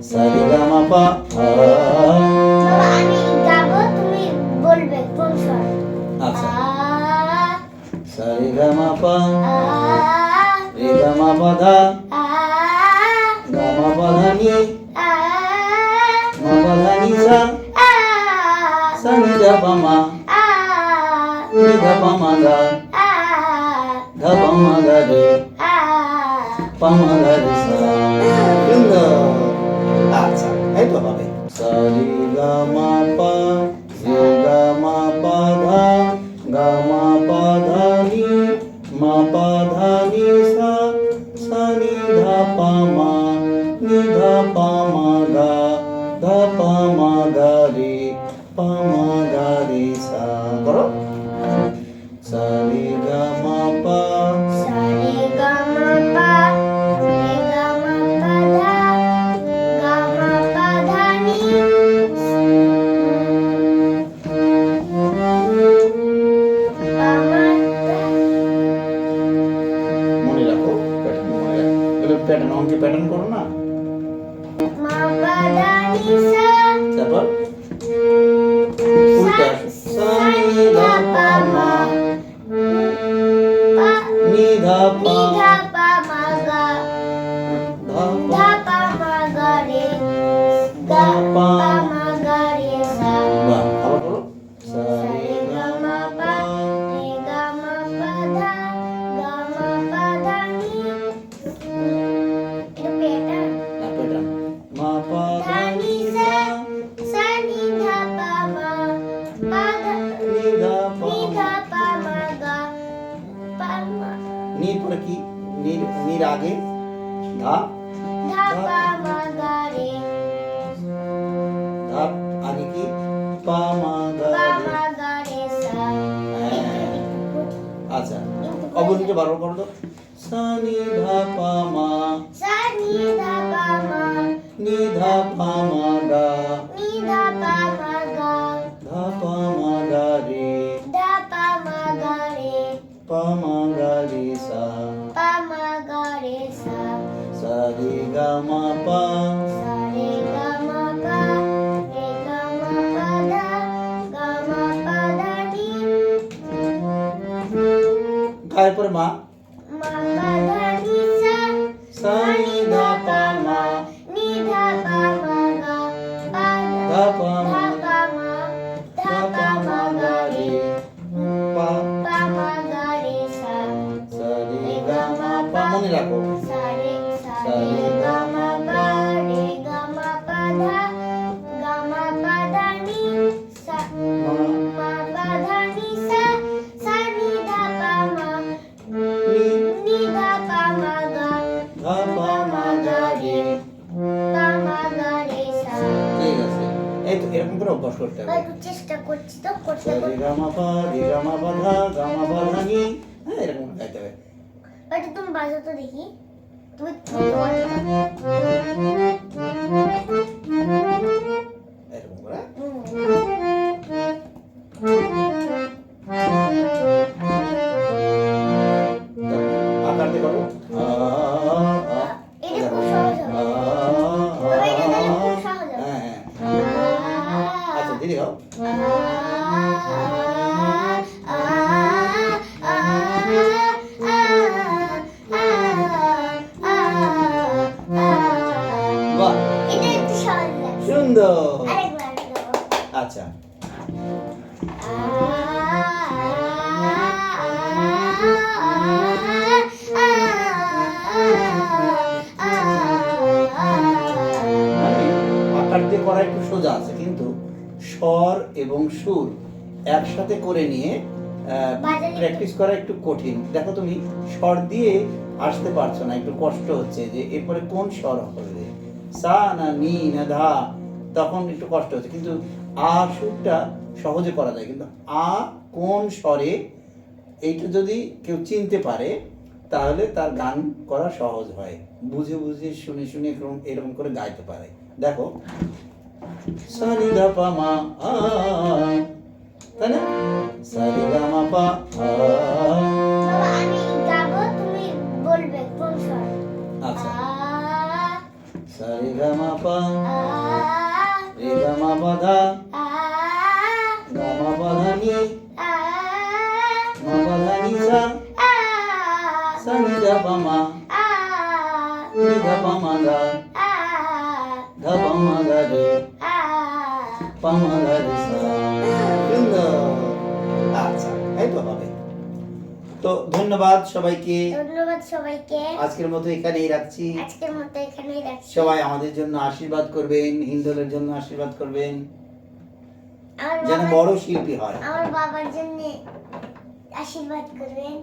সারি গা মা পা বাবা আমি গাবো তুমি বলবে কোন স্বর আচ্ছা আ সারি গা মা পা আ রে গা মা পা ধা আ গা মা পা ধা নি আ মা পা ধা নি সা আ সা নি ধা পা মা আ নি ধা পা মা গা আ ধা পা মা গা রে আ পা মা গা রে সা সুন্দর আচ্ছা এই তো হবে সারি গা মা পা রে গা মা পা ধা গা মা পা ধা নি মা পা ধা নি সা সা নি ধা পা মা নি ধা পা মা গা ধা পা মা গা রে পা মা গা রে সা করো সারি গা মা পা সা রে গা মা পা রে গা মা পা ধা গা মা পা ধা নি পা মা মনে রাখো প্যাটার্ন মনে রাখো এগুলো প্যাটার্ন অঙ্কে প্যাটার্ন করো না মা পা ধা নি সা তারপর উল্টা সা নি ধা পা মা পা নি ধা পা নি ধা পা মা গা ধা পা ধা পা মা গা রে গা পা মা গা রে সা বাহ আবার করো সা সা রে রে গা গা মা মা পা রে গা মা পা ধা গা মা পা ধা নি এটা প্যাটার্ন প্যাটার্ন মা পা ধা ধা নি নি সা সা সা নি ধা পা মা পা ধা নি ধা পা নি ধা পা মা গা পা মা নি পরে কি নির আগে ধা ধা পা মা গা রে ধা আগে কি পা মা গা পা রে মা গা রে সা হ্যাঁ আচ্ছা অবনীকে বারবার করো তো সা নি ধা পা মা সা নি ধা পা মা নি ধা পা মা গা নি ধা পা মা গা ধা পা মা গা রে ধা পা মা গা রে পা মা গা রে সা পা মা গা রে সা সা রে গা মা পা সা রে গা মা পা রে গা মা পা ধা গা মা পা ধা নি গায়ের পরে মা মা পা ধা নি সা সা নি ধা পা মা নি ধা পা মা গা পা ধা পা মা ধা পা মা ধা পা মা গা রে পা পা মা গা রে সা সা রে গা মা পা মনে রাখো সা রে গা মা পা রে গা মা পা ধা গা মা পা ধা নি সা মা মা পা ধা নি সা সা নি ধা পা মা নি নি ধা পা মা গা ধা পা মা গা রে পা মা গা রে সা ঠিক আছে এই তো এরকম করে অভ্যাস করতে হবে একটু চেষ্টা করছি তো করতে সা রে গা মা পা রে গা মা পা ধা গা মা পা ধা নি হ্যাঁ এরকম করে গাইতে হবে এটা তুমি বাজাও তো দেখি তুমি তোমার এরকম করে আকার দিয়ে করো এটা খুব সহজ হবে তবে এটা তাহলে খুব সহজ হবে হ্যাঁ হ্যাঁ আচ্ছা দিদি গাও বাহ এটা একটু সহজ লাগছে সুন্দর আরেকবার দেবো আচ্ছা মানে আকার দিয়ে করা একটু সোজা আছে কিন্তু স্বর এবং সুর একসাথে করে নিয়ে প্র্যাকটিস করা একটু কঠিন দেখো তুমি স্বর দিয়ে আসতে পারছো না একটু কষ্ট হচ্ছে যে এরপরে কোন স্বর হবে সা না নি না ধা তখন একটু কষ্ট হচ্ছে কিন্তু আ সুরটা সহজে করা যায় কিন্তু আ কোন স্বরে এইটা যদি কেউ চিনতে পারে তাহলে তার গান করা সহজ হয় বুঝে বুঝে শুনে শুনে এরকম করে গাইতে পারে দেখো সা নি ধা পা মা আ তাই না সা রে গা মা পা আ বাবা আমি গাবো তুমি বলবে কোন স্বর আচ্ছা আ সা সা রে গা মা পা আ রে গা মা পা ধা আ গা মা পা ধা নি আ মা পা ধা নি সা আ সা নি ধা পা মা আ নি ধা পা মা ধা আ ধা পা মা ধা রে আ পা মা ধা রে সা। সুন্দর। আচ্ছা এই তো হবে। তো ধন্যবাদ সবাইকে, ধন্যবাদ সবাইকে। আজকের মতো এখানেই রাখছি। আজকের মতো এখানেই রাখছি। সবাই আমাদের জন্য আশীর্বাদ করবেন, হিন্দোলের জন্য আশীর্বাদ করবেন, আমার যেন বাবার- বড় শিল্পী হয়। আমার বাবার জন্য আশীর্বাদ করবেন।